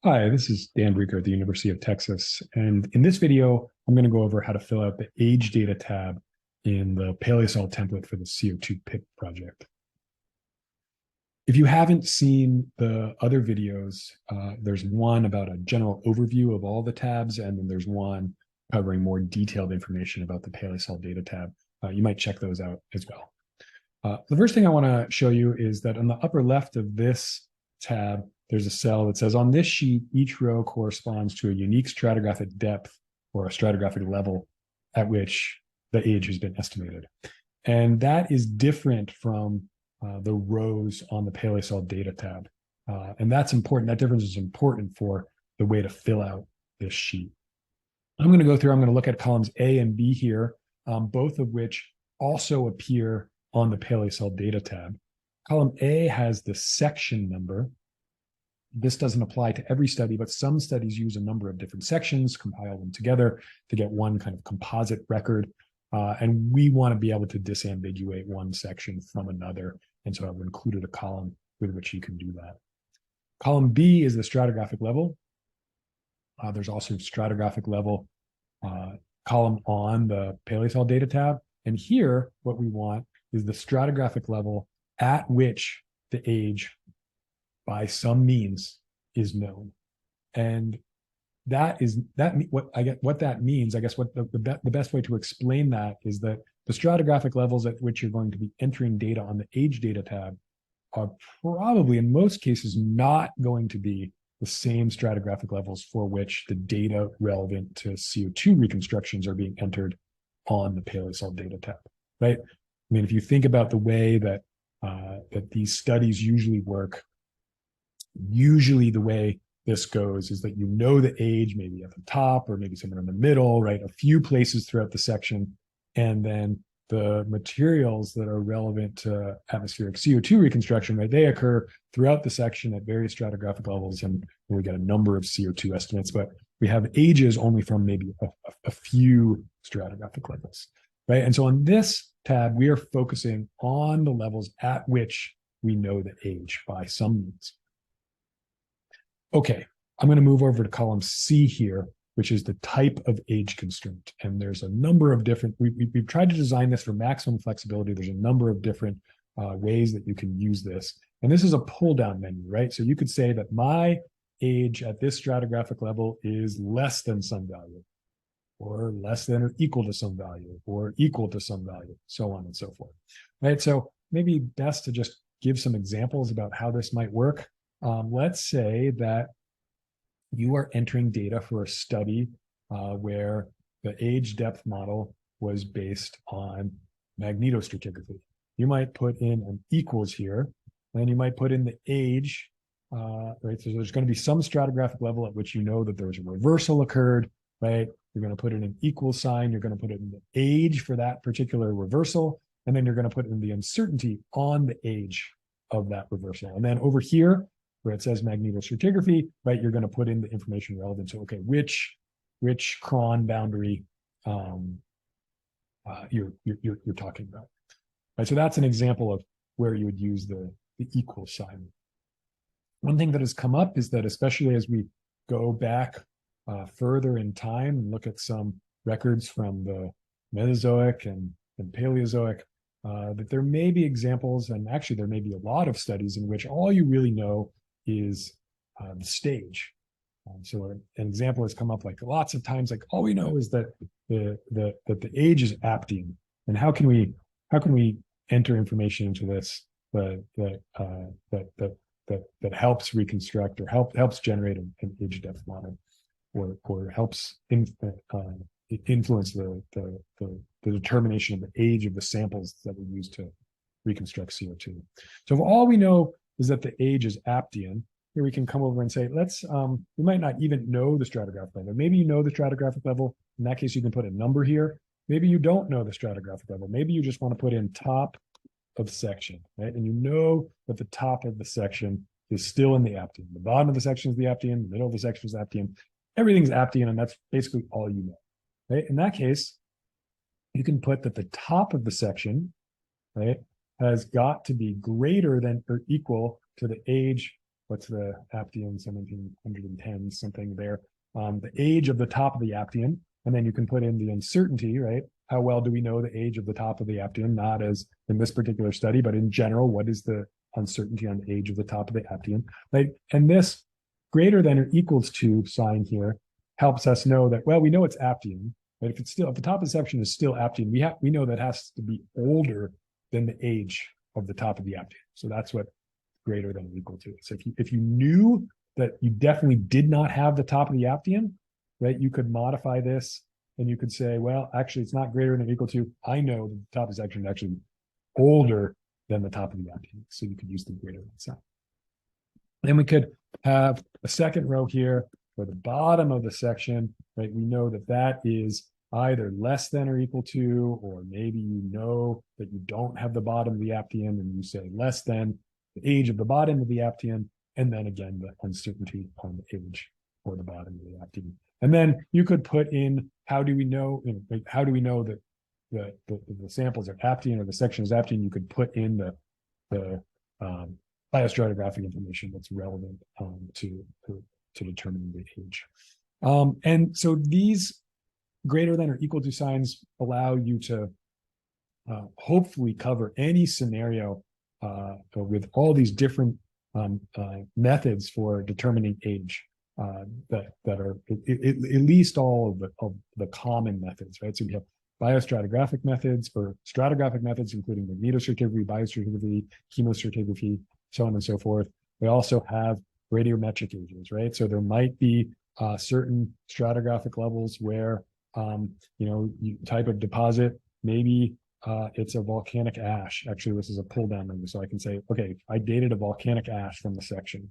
Hi, this is Dan Rieger at the University of Texas. And in this video, I'm going to go over how to fill out the age data tab in the paleosol template for the CO2PIP project. If you haven't seen the other videos, there's one about a general overview of all the tabs, and then there's one covering more detailed information about the paleosol data tab. You might check those out as well. The first thing I want to show you is that on the upper left of this tab, there's a cell that says on this sheet, each row corresponds to a unique stratigraphic depth or a stratigraphic level at which the age has been estimated. And that is different from the rows on the paleosol data tab. And that's important. That difference is important for the way to fill out this sheet. I'm going to look at columns A and B here, both of which also appear on the paleosol data tab. Column A has the section number. This doesn't apply to every study, but some studies use a number of different sections, compile them together to get one kind of composite record. And we want to be able to disambiguate one section from another. And so I've included a column with which you can do that. Column B is the stratigraphic level. There's also a stratigraphic level column on the paleosol data tab. And here, what we want is the stratigraphic level at which the age by some means is known. And what that means, I guess what the best way to explain that is that the stratigraphic levels at which you're going to be entering data on the age data tab are probably in most cases not going to be the same stratigraphic levels for which the data relevant to CO2 reconstructions are being entered on the paleosol data tab, right? I mean, if you think about the way that these studies usually work, usually the way this goes is that you know the age maybe at the top or maybe somewhere in the middle, right? A few places throughout the section, and then the materials that are relevant to atmospheric CO2 reconstruction, right? They occur throughout the section at various stratigraphic levels, and we get a number of CO2 estimates, but we have ages only from maybe a few stratigraphic levels, right? And so on this tab, we are focusing on the levels at which we know the age by some means. Okay, I'm going to move over to column C here, which is the type of age constraint. And there's a number of different, we've tried to design this for maximum flexibility. There's a number of different ways that you can use this. And this is a pull down menu, right? So you could say that my age at this stratigraphic level is less than some value, or less than or equal to some value, or equal to some value, so on and so forth, right? So maybe best to just give some examples about how this might work. Let's say that you are entering data for a study where the age depth model was based on magnetostratigraphy. You might put in an equals here, and you might put in the age, right? So there's going to be some stratigraphic level at which you know that there's a reversal occurred, right? You're going to put in an equal sign. You're going to put in the age for that particular reversal, and then you're going to put in the uncertainty on the age of that reversal. And then over here, where it says magnetostratigraphy, right, you're going to put in the information relevant. So, okay, which cron boundary you're talking about, right? So that's an example of where you would use the equal sign. One thing that has come up is that, especially as we go back further in time and look at some records from the Mesozoic and Paleozoic, that there may be examples, and actually there may be a lot of studies in which all you really know is the stage. So an example has come up like lots of times, like all we know is that the age is Aptian, and how can we enter information into this that helps reconstruct or helps generate an age depth model, or helps influence the determination of the age of the samples that we use to reconstruct CO2. So if all we know is that the age is Aptian, here we can come over and say, we might not even know the stratigraphic level. Maybe you know the stratigraphic level. In that case, you can put a number here. Maybe you don't know the stratigraphic level. Maybe you just want to put in top of section, right? And you know that the top of the section is still in the Aptian. The bottom of the section is the Aptian, the middle of the section is Aptian. Everything's Aptian, and that's basically all you know, right? In that case, you can put that the top of the section, right, has got to be greater than or equal to the age what's the Aptian, 1710, something there, the age of the top of the Aptian, and then you can put in the uncertainty, right? How well do we know the age of the top of the Aptian? Not as in this particular study, but in general, what is the uncertainty on the age of the top of the Aptian, right? And this greater than or equals to sign here helps us know that, well, we know it's Aptian, but if it's still, if the top of the section is still Aptian, we know that has to be older than the age of the top of the Aptian. So that's what greater than or equal to. So if you knew that you definitely did not have the top of the Aptian, right, you could modify this and you could say, well, actually, it's not greater than or equal to. I know that the top of the section is actually older than the top of the Aptian. So you could use the greater than sign. Then we could have a second row here for the bottom of the section, right? We know that that is either less than or equal to, or maybe you know that you don't have the bottom of the Aptian and you say less than the age of the bottom of the Aptian, and then again, the uncertainty on the age or the bottom of the Aptian. And then you could put in, how do we know, how do we know that the samples are Aptian or the section is Aptian? You could put in the biostratigraphic information that's relevant to determining the age. And so these greater than or equal to signs allow you to hopefully cover any scenario with all these different methods for determining age that are at least all of the common methods, right? So we have biostratigraphic methods or stratigraphic methods, including magnetostratigraphy, biostratigraphy, chemostratigraphy, so on and so forth. We also have radiometric ages, right? So there might be certain stratigraphic levels where, type of deposit, maybe it's a volcanic ash. Actually, this is a pull down number. So I can say, okay, I dated a volcanic ash from the section.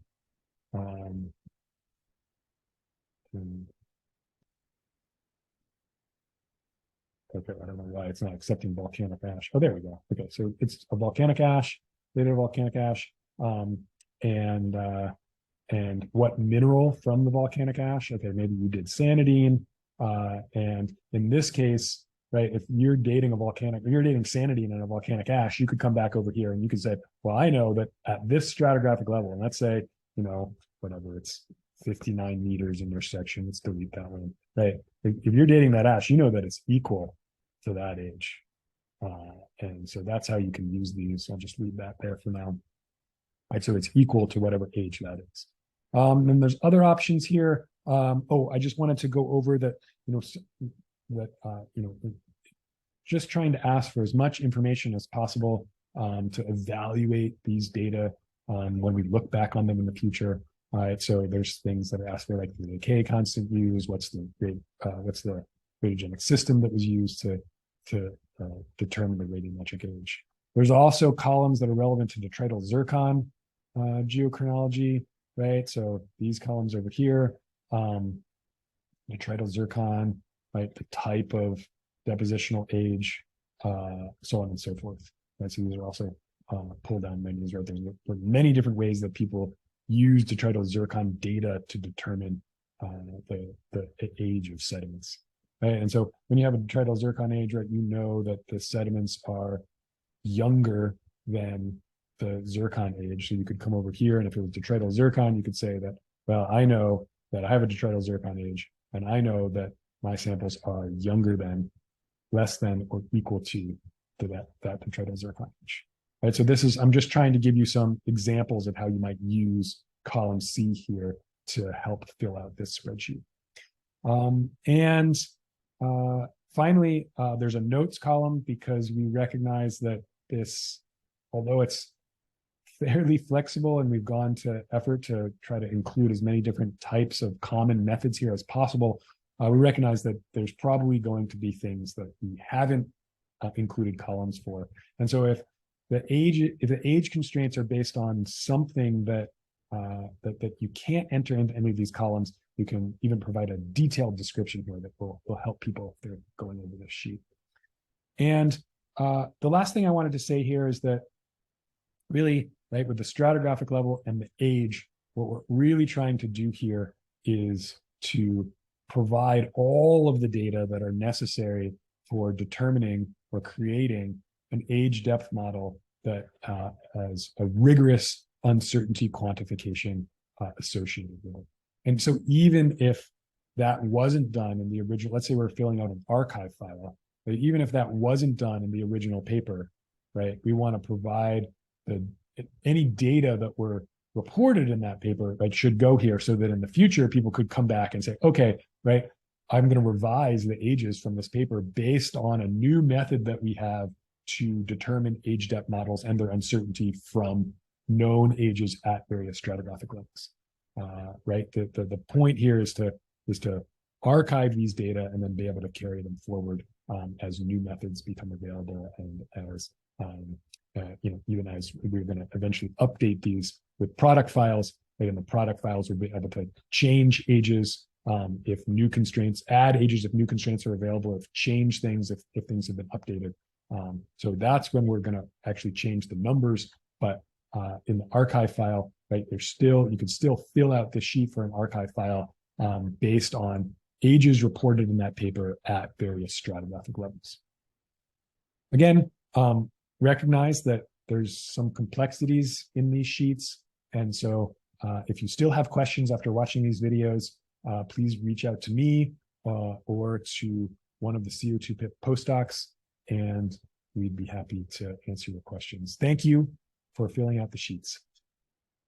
Okay, I don't know why it's not accepting volcanic ash. Oh, there we go. Okay, so it's a volcanic ash, dated a volcanic ash, and what mineral from the volcanic ash? Okay, maybe you did sanidine, and in this case, right, if you're dating sanidine in a volcanic ash, you could come back over here and you could say, well, I know that at this stratigraphic level, and let's say, whatever, it's 59 meters in your section, let's delete that one, right? If you're dating that ash, you know that it's equal to that age. And so that's how you can use these. I'll just leave that there for now. Right, so it's equal to whatever age that is. Then there's other options here. I just wanted to go over that, just trying to ask for as much information as possible to evaluate these data when we look back on them in the future. All right, so there's things that are asked for, like the decay constant used, what's the radiogenic system that was used to determine the radiometric age. There's also columns that are relevant to detrital zircon geochronology, right? So these columns over here, detrital zircon, right? The type of depositional age, so on and so forth. Right? So these are also pull down menus, right? There's many different ways that people use detrital zircon data to determine the age of sediments. Right? And so when you have a detrital zircon age, right, you know that the sediments are younger than the zircon age. So you could come over here, and if it was detrital zircon, you could say that, well, I know that I have a detrital zircon age, and I know that my samples are younger than, less than, or equal to that detrital zircon age. Right, so I'm just trying to give you some examples of how you might use column C here to help fill out this spreadsheet. Finally, there's a notes column, because we recognize that this, although it's fairly flexible and we've gone to effort to try to include as many different types of common methods here as possible, we recognize that there's probably going to be things that we haven't included columns for. And so if the age constraints are based on something that you can't enter into any of these columns, you can even provide a detailed description here that will help people if they're going over this sheet. And the last thing I wanted to say here is that really, right, with the stratigraphic level and the age, what we're really trying to do here is to provide all of the data that are necessary for determining or creating an age depth model that has a rigorous uncertainty quantification associated with it. And so even if that wasn't done in the original, let's say we're filling out an archive file, but even if that wasn't done in the original paper, right, we want to provide any data that were reported in that paper, right, should go here so that in the future people could come back and say, okay, right, I'm going to revise the ages from this paper based on a new method that we have to determine age depth models and their uncertainty from known ages at various stratigraphic levels. Right. The point here is to archive these data and then be able to carry them forward as new methods become available, and as even as we're going to eventually update these with product files. Right, and the product files will be able to change ages if new constraints, add ages if new constraints are available, if change things if things have been updated. So that's when we're going to actually change the numbers. But in the archive file, right, you can still fill out the sheet for an archive file based on ages reported in that paper at various stratigraphic levels. Again, recognize that there's some complexities in these sheets. And so if you still have questions after watching these videos, please reach out to me or to one of the CO2PIP postdocs, and we'd be happy to answer your questions. Thank you for filling out the sheets.